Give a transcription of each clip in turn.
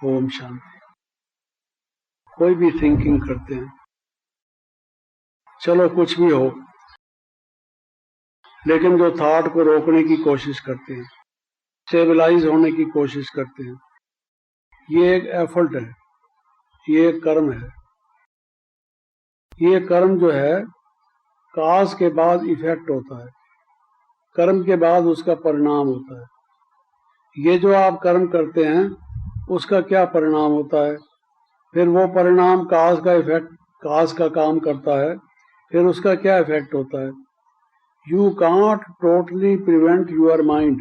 ओम शांति। कोई भी थिंकिंग करते हैं, चलो कुछ भी हो, लेकिन जो थॉट को रोकने की कोशिश करते हैं, स्टेबलाइज होने की कोशिश करते हैं, ये एक एफर्ट है, ये एक कर्म है। ये कर्म जो है काज के बाद इफेक्ट होता है, कर्म के बाद उसका परिणाम होता है। ये जो आप कर्म करते हैं उसका क्या परिणाम होता है, फिर वो परिणाम काज का इफेक्ट, काज का काम करता है, फिर उसका क्या इफेक्ट होता है। You can't totally prevent your mind,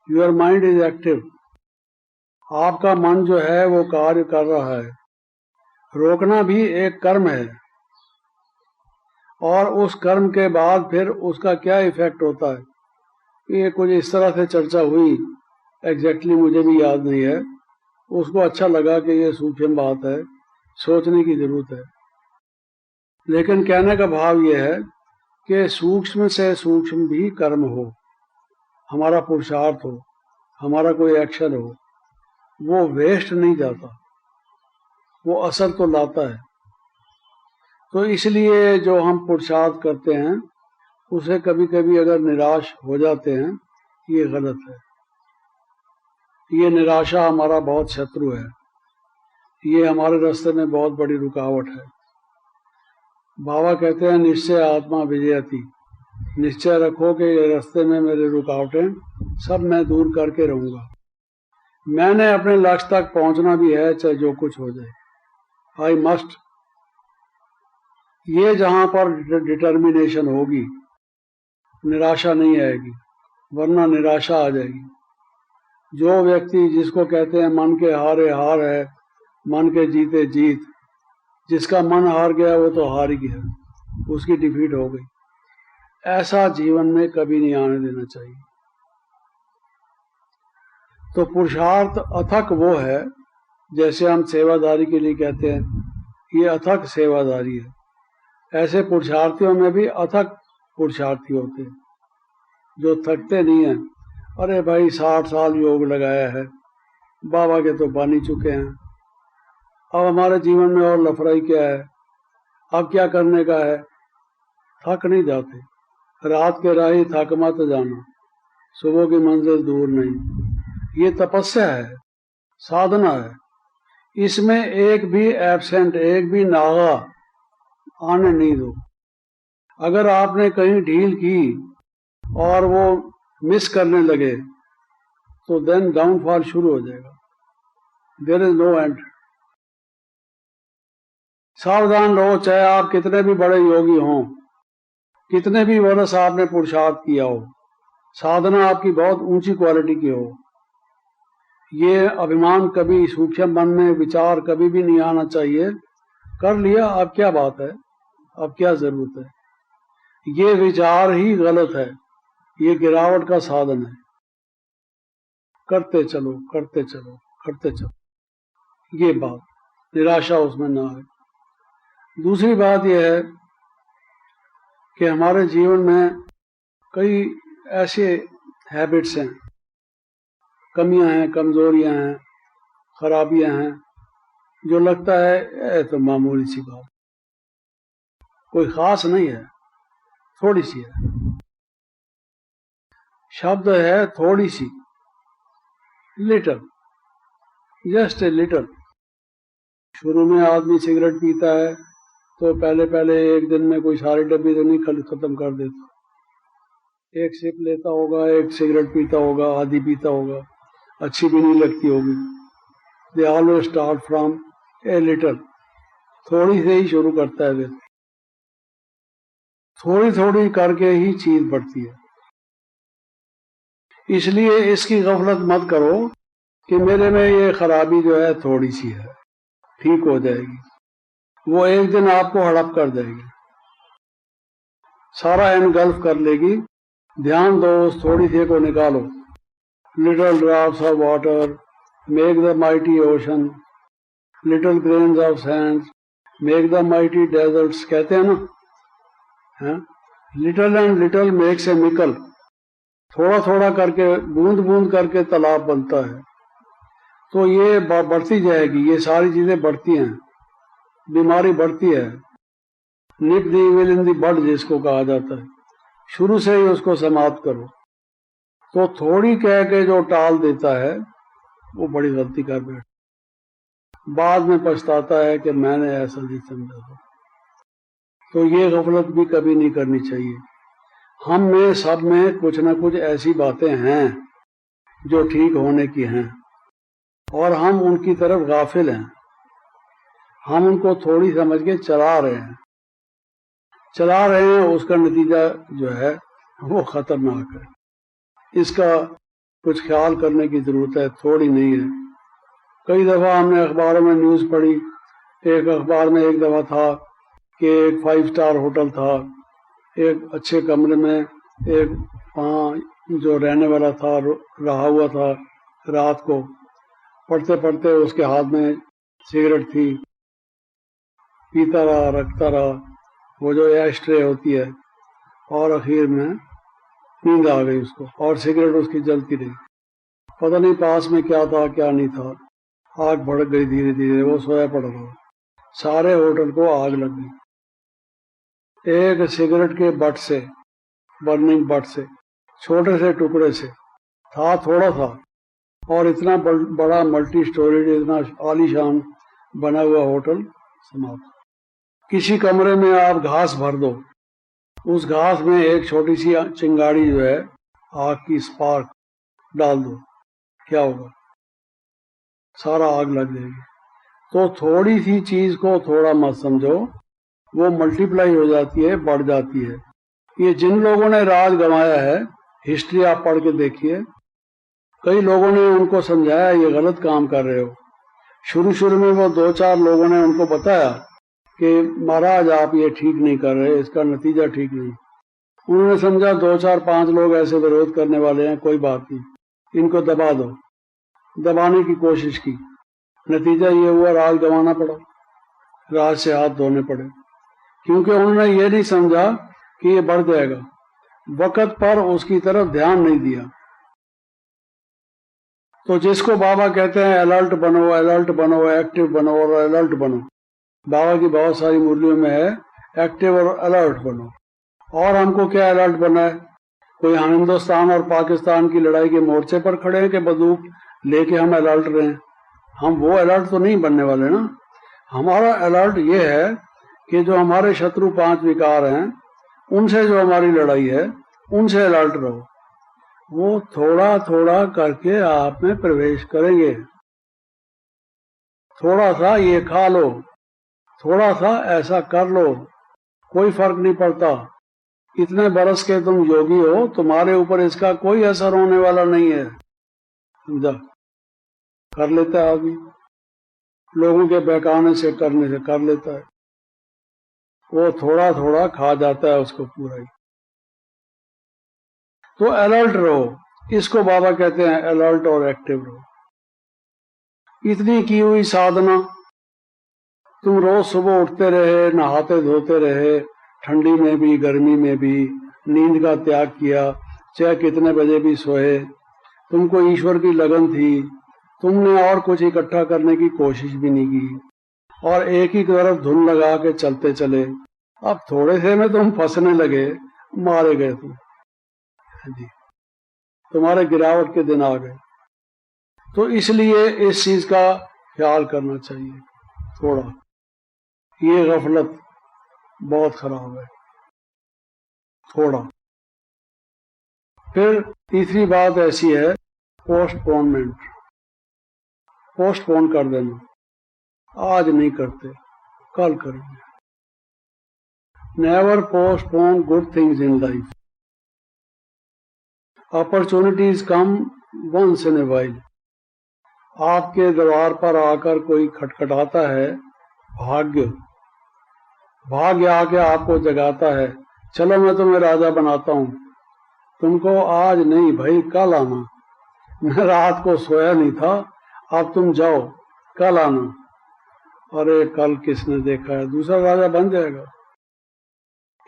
your mind is active. आपका मन जो है वो कार्य कर रहा है, रोकना भी एक कर्म है। और उस कर्म के बाद फिर उसका क्या इफेक्ट होता है, ये कुछ इस तरह से चर्चा हुई, एग्जैक्टली मुझे भी याद नहीं है। उसको अच्छा लगा कि ये सूक्ष्म बात है, सोचने की जरूरत है। लेकिन कहने का भाव ये है कि सूक्ष्म से सूक्ष्म भी कर्म हो, हमारा पुरुषार्थ हो, हमारा कोई एक्शन हो, वो वेस्ट नहीं जाता, वो असर तो लाता है। तो इसलिए जो हम पुरुषार्थ करते हैं उसे कभी कभी अगर निराश हो जाते हैं, ये गलत है। ये निराशा हमारा बहुत शत्रु है, ये हमारे रास्ते में बहुत बड़ी रुकावट है। बाबा कहते हैं निश्चय आत्मा विजयती, निश्चय रखो कि ये रास्ते में मेरी रुकावटें सब मैं दूर करके रहूंगा। मैंने अपने लक्ष्य तक पहुंचना भी है, चाहे जो कुछ हो जाए, आई मस्ट। ये जहां पर डिटर्मिनेशन होगी, निराशा नहीं आएगी, वरना निराशा आ जाएगी। जो व्यक्ति, जिसको कहते हैं मन के हारे हार है, मन के जीते जीत, जिसका मन हार गया वो तो हार ही गया, उसकी डिफीट हो गई। ऐसा जीवन में कभी नहीं आने देना चाहिए। तो पुरुषार्थ अथक वो है, जैसे हम सेवादारी के लिए कहते हैं, ये अथक सेवादारी है। ऐसे पुरुषार्थियों में भी अथक पुरुषार्थी होते हैं, जो थकते नहीं हैं। अरे भाई 60 साल योग लगाया है, बाबा के तो बन ही चुके हैं, अब हमारे जीवन में और लफड़ाई क्या है, अब क्या करने का है। थक नहीं जाते। रात के राही थक मत जाना, सुबह की मंजिल दूर नहीं। ये तपस्या है, साधना है। इसमें एक भी एब्सेंट, एक भी नागा आने नहीं दो। अगर आपने कहीं ढील की और वो मिस करने लगे तो देन डाउनफॉल शुरू हो जाएगा। There is no end. सावधान रहो, चाहे आप कितने भी बड़े योगी हों, कितने भी वर्ष आपने पुरुषार्थ किया हो, साधना आपकी बहुत ऊंची क्वालिटी की हो, ये अभिमान कभी सूक्ष्म मन में विचार कभी भी नहीं आना चाहिए। कर लिया, अब क्या बात है, अब क्या जरूरत है। ये विचार ही गलत है, ये गिरावट का साधन है। करते चलो, करते चलो, करते चलो, ये बात, निराशा उसमें ना आए। दूसरी बात यह है कि हमारे जीवन में कई ऐसे हैबिट्स हैं, कमियां हैं, कमजोरियां हैं, खराबियां हैं, जो लगता है ये तो मामूली सी बात, कोई खास नहीं है, थोड़ी सी है। शब्द है थोड़ी सी, लिटल, जस्ट ए लिटल। शुरू में आदमी सिगरेट पीता है तो पहले पहले एक दिन में कोई सारी डब्बी तो नहीं खत्म कर देता, एक सिप लेता होगा, एक सिगरेट पीता होगा, आधी पीता होगा, अच्छी भी नहीं लगती होगी। They always start from a little, थोड़ी से ही शुरू करता है व्यक्ति, थोड़ी थोड़ी करके ही चीज बढ़ती है। इसलिए इसकी गफलत मत करो कि मेरे में ये खराबी जो है थोड़ी सी है, ठीक हो जाएगी। वो एक दिन आपको हड़प कर देगी, सारा एनगल्फ कर लेगी। ध्यान दो, उस थोड़ी सी को निकालो। Little drops of water make the mighty ocean, little grains of sand make the mighty deserts, कहते हैं ना। Little and little makes a mickle, थोड़ा थोड़ा करके, बूंद बूंद करके तालाब बनता है। तो ये बढ़ती जाएगी, ये सारी चीजें बढ़ती हैं, बीमारी बढ़ती है। निप दी विल इन दी बड जिसको कहा जाता है, शुरू से ही उसको समाप्त करो। तो थोड़ी कह के जो टाल देता है वो बड़ी गलती कर बैठ, बाद में पछताता है कि मैंने ऐसा नहीं समझा था। तो ये गफलत भी कभी नहीं करनी चाहिए। हम में सब में कुछ न कुछ ऐसी बातें हैं जो ठीक होने की हैं और हम उनकी तरफ गाफिल हैं। हम उनको थोड़ी समझ के चला रहे हैं, उसका नतीजा जो है वो खतरनाक है। इसका कुछ ख्याल करने की जरूरत है, थोड़ी नहीं है। कई दफा हमने अखबारों में न्यूज पढ़ी, एक अखबार में एक दफा था कि एक 5 स्टार होटल था, एक अच्छे कमरे में एक जो रहने वाला था रहा हुआ था, रात को पढ़ते पढ़ते उसके हाथ में सिगरेट थी, पीता रहा, रखता रहा, वो जो एस्ट्रे होती है, और आखिर में नींद आ गई उसको और सिगरेट उसकी जलती रही। पता नहीं पास में क्या था क्या नहीं था, आग भड़क गई धीरे धीरे, वो सोया पड़ा रहा। सारे होटल को आग लग गई एक सिगरेट के बट से, बर्निंग बट से, छोटे से टुकड़े से था, थोड़ा था, और इतना बड़ा मल्टी स्टोरेज, इतना आलीशान बना हुआ होटल समाप्त। किसी कमरे में आप घास भर दो, उस घास में एक छोटी सी चिंगारी जो है, आग की स्पार्क डाल दो, क्या होगा? सारा आग लग जाएगी। तो थोड़ी सी चीज को थोड़ा मत समझो, वो मल्टीप्लाई हो जाती है, बढ़ जाती है। ये जिन लोगों ने राज गंवाया है, हिस्ट्री आप पढ़ के देखिए, कई लोगों ने उनको समझाया ये गलत काम कर रहे हो। शुरू में वो 2-4 लोगों ने उनको बताया कि महाराज आप ये ठीक नहीं कर रहे, इसका नतीजा ठीक नहीं। उन्होंने समझा 2-4-5 लोग ऐसे विरोध करने वाले हैं, कोई बात नहीं, इनको दबा दो। दबाने की कोशिश की, नतीजा ये हुआ राज गंवाना पड़ा, राज से हाथ धोने पड़े, क्योंकि उन्होंने ये नहीं समझा कि ये बढ़ जाएगा, वक्त पर उसकी तरफ ध्यान नहीं दिया। तो जिसको बाबा कहते हैं अलर्ट बनो, अलर्ट बनो, एक्टिव बनो और अलर्ट बनो, बाबा की बहुत सारी मुरलियों में है एक्टिव और अलर्ट बनो। और हमको क्या अलर्ट बनना है? कोई हम हिंदुस्तान और पाकिस्तान की लड़ाई के मोर्चे पर खड़े हैं कि बंदूक लेके हम अलर्ट रहे? हम वो अलर्ट तो नहीं बनने वाले ना। हमारा अलर्ट ये है कि जो हमारे शत्रु 5 विकार हैं, उनसे जो हमारी लड़ाई है, उनसे अलर्ट रहो। वो थोड़ा थोड़ा करके आप में प्रवेश करेंगे। थोड़ा सा ये खा लो, थोड़ा सा ऐसा कर लो, कोई फर्क नहीं पड़ता। इतने बरस के तुम योगी हो, तुम्हारे ऊपर इसका कोई असर होने वाला नहीं है। समझा? कर लेता है आदमी, लोगों के बहकाने से, करने से कर लेता है। वो थोड़ा थोड़ा खा जाता है उसको पूरा ही। तो अलर्ट रहो, इसको बाबा कहते हैं अलर्ट और एक्टिव रहो। इतनी की हुई साधना, तुम रोज सुबह उठते रहे, नहाते धोते रहे, ठंडी में भी गर्मी में भी, नींद का त्याग किया, चाहे कितने बजे भी सोए, तुमको ईश्वर की लगन थी, तुमने और कुछ इकट्ठा करने की कोशिश भी नहीं की, और एक ही तरफ धुन लगा के चलते चले। अब थोड़े से में तुम फंसने लगे, मारे गए तुम जी, तुम्हारे गिरावट के दिन आ गए। तो इसलिए इस चीज का ख्याल करना चाहिए थोड़ा। ये गफलत बहुत खराब है, थोड़ा। फिर तीसरी बात ऐसी है, पोस्टपोनमेंट, पोस्टपोन कर देना, आज नहीं करते, कल करेंगे। Never postpone good things in life. Opportunities come once in a while. आपके द्वार पर आकर कोई खटखटाता है, भाग्य आके आपको जगाता है, चलो मैं तुम्हें राजा बनाता हूं, तुमको आज नहीं भाई कल आना, मैं रात को सोया नहीं था, अब तुम जाओ, कल आना। अरे कल किसने देखा है, दूसरा राजा बन जाएगा।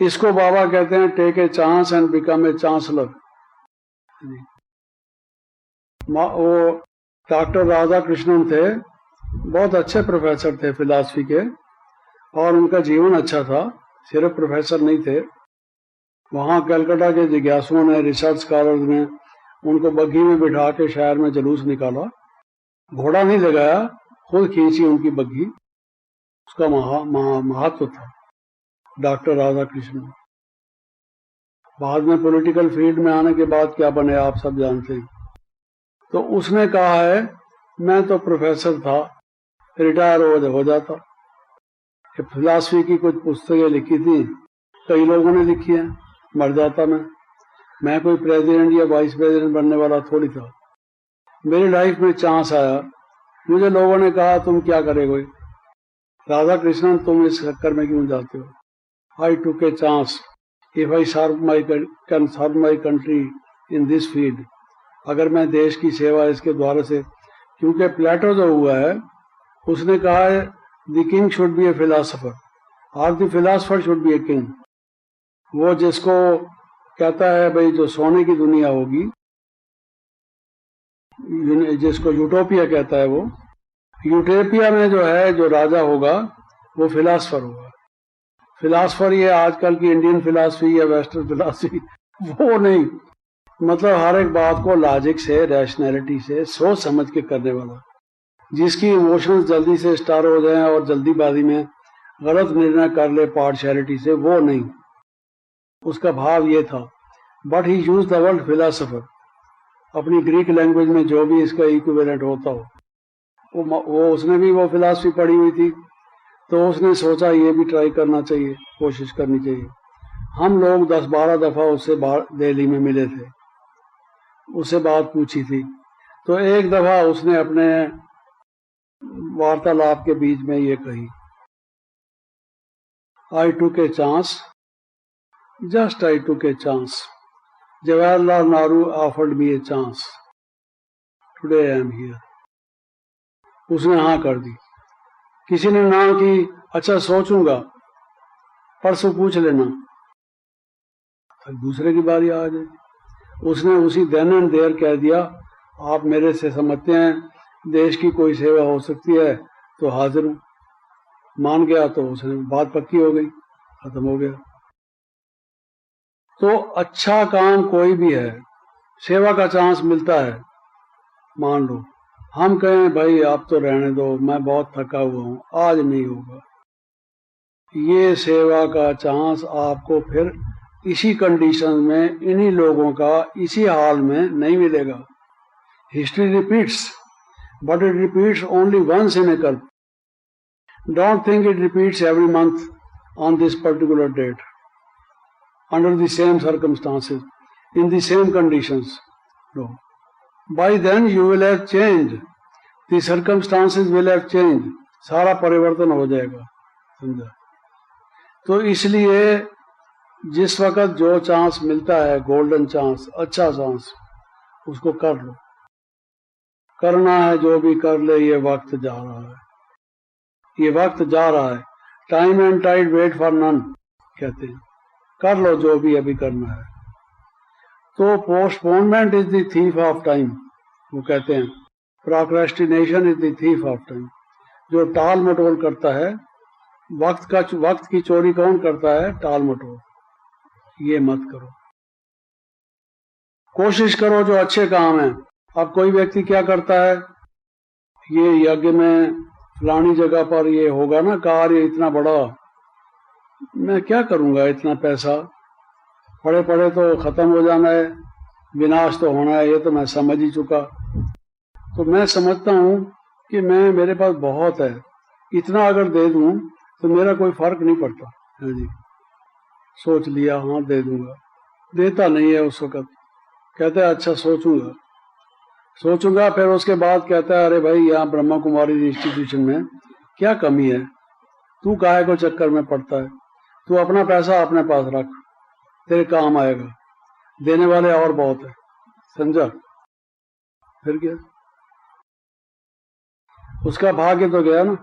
इसको बाबा कहते हैं take a chance and become a chancellor. वो डॉक्टर राधा कृष्णन थे, बहुत अच्छे प्रोफेसर थे फिलॉसफी के, और उनका जीवन अच्छा था, सिर्फ प्रोफेसर नहीं थे। वहाँ कलकत्ता के जिज्ञासुओं ने, रिसर्च स्कॉलर्स ने उनको बग्घी में बिठा के शहर में जुलूस निकाला, घोड़ा नहीं लगाया, खुद खींची उनकी बग्घी। उसका महत्व था डॉक्टर राधा कृष्णन। बाद में पॉलिटिकल फील्ड में आने के बाद क्या बने आप सब जानते हैं। तो उसने कहा है, मैं तो प्रोफेसर था, रिटायर हो जाता। फिलॉसफी की कुछ पुस्तकें लिखी थी, कई लोगों ने लिखी हैं, मर जाता मैं कोई प्रेसिडेंट या वाइस प्रेसिडेंट बनने वाला थोड़ी था। मेरी लाइफ में चांस आया, मुझे लोगों ने कहा तुम क्या करेगे राधा कृष्णन, तुम इस चक्कर में क्यों जाते हो। I took a chance, if I can serve my country in this field, अगर मैं देश की सेवा इसके द्वारा से, क्योंकि प्लेटो जो हुआ है उसने कहा है the king should be a philosopher और the philosopher should be a king. वो जिसको कहता है भाई जो सोने की दुनिया होगी, जिसको यूटोपिया कहता है, वो यूटोपिया में जो है जो राजा होगा वो फिलोसोफर होगा। फिलोसोफर ये आजकल की इंडियन फिलोसफी या वेस्टर्न फिलोसफी वो नहीं, मतलब हर एक बात को लॉजिक से, रैशनैलिटी से, सोच समझ के करने वाला, जिसकी इमोशंस जल्दी से स्टार हो जाएं और जल्दीबाजी में गलत निर्णय कर ले पार्शियलिटी से, वो नहीं। उसका भाव ये था। But he use the word philosopher, अपनी ग्रीक लैंग्वेज में जो भी इसका इक्विवेलेंट होता हो, वो उसने भी वो फिलॉसफी पढ़ी हुई थी, तो उसने सोचा ये भी ट्राई करना चाहिए, कोशिश करनी चाहिए। हम लोग 10-12 दफा उससे दिल्ली में मिले थे, उससे बात पूछी थी, तो एक दफा उसने अपने वार्तालाप के बीच में ये कही, I took a chance, just I took a chance, Jawaharlal Nehru offered me a chance, today I am here. उसने हाँ कर दी। किसी ने ना की, अच्छा सोचूंगा, परसों पूछ लेना, दूसरे की बारी आ गई। उसने उसी देन एंड देयर कह दिया, आप मेरे से समझते हैं देश की कोई सेवा हो सकती है तो हाजिर हूं। मान गया तो उसने बात पक्की हो गई, खत्म हो गया। तो अच्छा काम कोई भी है, सेवा का चांस मिलता है, मान लो हम कहें भाई आप तो रहने दो, मैं बहुत थका हुआ हूं, आज नहीं होगा, ये सेवा का चांस आपको फिर इसी कंडीशन में, इन्हीं लोगों का इसी हाल में नहीं मिलेगा। History repeats, but it repeats only once in a कल्प. Don't think it repeats every month on this particular date, under the same circumstances, in the same conditions. No. By then you will have changed. The circumstances will have changed. सारा परिवर्तन हो जाएगा, समझा। तो इसलिए जिस वक्त जो चांस मिलता है, गोल्डन चांस, अच्छा चांस, उसको कर लो। करना है जो भी कर ले, ये वक्त जा रहा है, ये वक्त जा रहा है। Time and tide wait for none कहते हैं, कर लो जो भी अभी करना है। तो postponement is the thief of time, वो कहते हैं procrastination is the thief of time. जो टाल मटोल करता है, वक्त की चोरी कौन करता है? टाल मटोल। ये मत करो, कोशिश करो जो अच्छे काम है। अब कोई व्यक्ति क्या करता है, ये यज्ञ में फलानी जगह पर ये होगा ना कार्य इतना बड़ा, मैं क्या करूंगा, इतना पैसा पड़े पड़े तो खत्म हो जाना है, विनाश तो होना है, ये तो मैं समझ ही चुका। तो मैं समझता हूं कि मेरे पास बहुत है, इतना अगर दे दूं तो मेरा कोई फर्क नहीं पड़ता है जी। सोच लिया, हाँ दे दूंगा, देता नहीं है उस वक्त, कहते हैं अच्छा सोचूंगा। फिर उसके बाद कहता है अरे भाई यहाँ ब्रह्मा कुमारी इंस्टीट्यूशन में क्या कमी है, तू काहे को चक्कर में पड़ता है, तू अपना पैसा अपने पास रख, तेरे काम आएगा, देने वाले और बहुत है, समझा। फिर क्या, उसका भाग्य तो गया ना।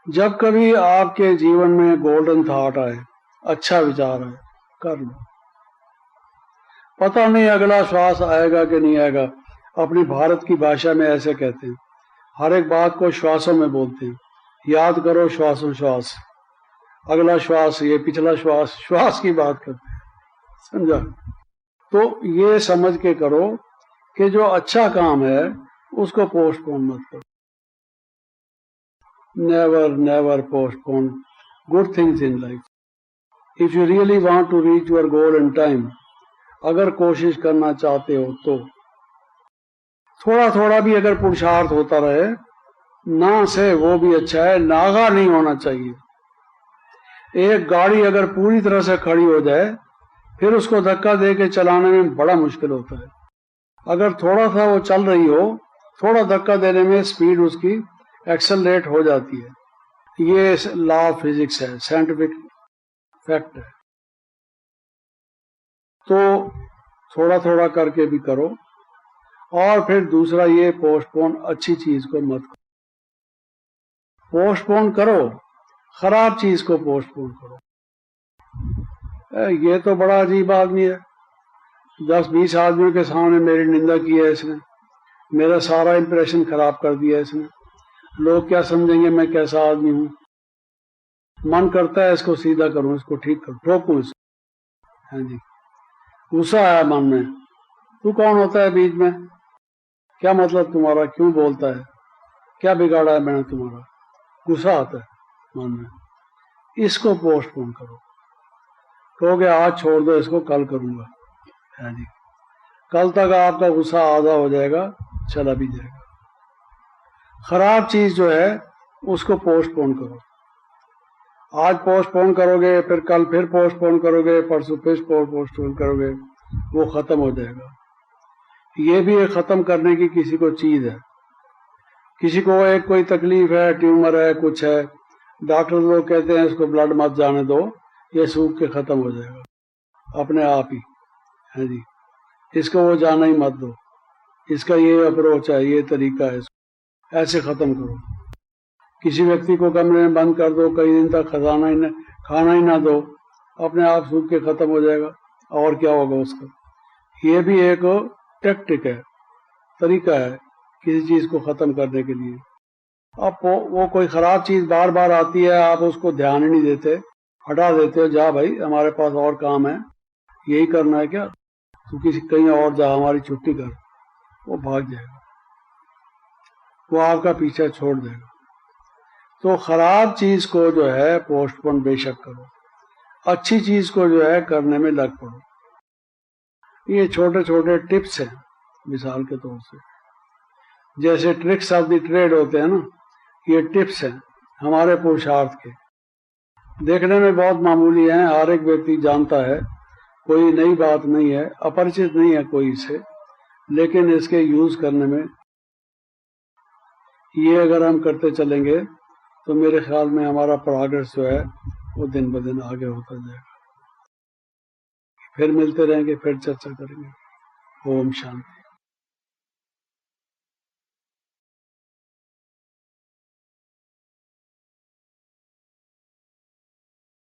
जब कभी आपके जीवन में गोल्डन थॉट आए, अच्छा विचार आए, कर लो। पता नहीं अगला श्वास आएगा कि नहीं आएगा, अपनी भारत की भाषा में ऐसे कहते हैं, हर एक बात को श्वासों में बोलते हैं। याद करो श्वासोश्वास, अगला श्वास, ये पिछला श्वास, श्वास की बात करते हैं, समझा? तो ये समझ के करो कि जो अच्छा काम है उसको पोस्टपोन मत करो। Never never postpone good things in life. If you really want to reach your goal in time, अगर कोशिश करना चाहते हो तो थोड़ा थोड़ा भी अगर पुरुषार्थ होता रहे ना से, वो भी अच्छा है, नागा नहीं होना चाहिए। एक गाड़ी अगर पूरी तरह से खड़ी हो जाए फिर उसको धक्का दे के चलाने में बड़ा मुश्किल होता है। अगर थोड़ा सा वो चल रही हो, थोड़ा धक्का देने में स्पीड उसकी एक्सेलरेट हो जाती है। ये लॉ ऑफ फिजिक्स है, साइंटिफिक फैक्ट है। तो थोड़ा थोड़ा करके भी करो। और फिर दूसरा ये, पोस्टपोन अच्छी चीज को मत करो। पोस्टपोन करो, खराब चीज को पोस्टपोन करो। ये तो बड़ा अजीब आदमी है, 10-20 आदमियों के सामने मेरी निंदा की है इसने, मेरा सारा इंप्रेशन खराब कर दिया इसने, लोग क्या समझेंगे मैं कैसा आदमी हूं। मन करता है इसको सीधा करूं, इसको ठीक करूं, ठोकूं इसको। हाँ जी, गुस्सा आया मन में, तू कौन होता है बीच में, क्या मतलब तुम्हारा, क्यों बोलता है, क्या बिगाड़ा है मैंने तुम्हारा, गुस्सा आता है मन में। इसको पोस्टपोन करो, कहोगे आज छोड़ दो इसको, कल करूंगा। हाँ जी, कल तक आपका गुस्सा आधा हो जाएगा, चला भी जाएगा। खराब चीज जो है उसको पोस्टपोन करो। आज पोस्टपोन करोगे, फिर कल फिर पोस्टपोन करोगे, परसों फिर पोस्टपोन करोगे, वो खत्म हो जाएगा। ये भी एक खत्म करने की किसी को चीज है। किसी को एक कोई तकलीफ है, ट्यूमर है, कुछ है, डॉक्टर लोग कहते हैं इसको ब्लड मत जाने दो, ये सूख के खत्म हो जाएगा अपने आप ही। है जी, इसको वो जाना ही मत दो, इसका ये अप्रोच है, ये तरीका है, इसको ऐसे खत्म करो। किसी व्यक्ति को कमरे में बंद कर दो, कई दिन तक खाना ही ना दो, अपने आप सूख के खत्म हो जाएगा। और क्या होगा उसका। ये भी एक टेक्टिक है, तरीका है किसी चीज को खत्म करने के लिए। अब वो कोई खराब चीज बार बार आती है, आप उसको ध्यान ही नहीं देते, हटा देते हो, जा भाई हमारे पास और काम है, यही करना है क्या, तू किसी कहीं और जा, हमारी छुट्टी कर। वो भाग जाएगा, वो आपका पीछा छोड़ देगा। तो खराब चीज को जो है पोस्टपोन बेशक करो, अच्छी चीज को जो है करने में लग पड़ो। ये छोटे छोटे टिप्स हैं मिसाल के तौर से, जैसे ट्रिक्स ऑफ द ट्रेड होते हैं ना, ये टिप्स हैं हमारे पुरुषार्थ के। देखने में बहुत मामूली हैं, हर एक व्यक्ति जानता है, कोई नई बात नहीं है, अपरिचित नहीं है कोई इसे, लेकिन इसके यूज करने में, ये अगर हम करते चलेंगे तो मेरे ख्याल में हमारा प्रोग्रेस जो है वो दिन ब दिन आगे होता जाएगा। फिर मिलते रहेंगे, फिर चर्चा करेंगे। ओम शांति।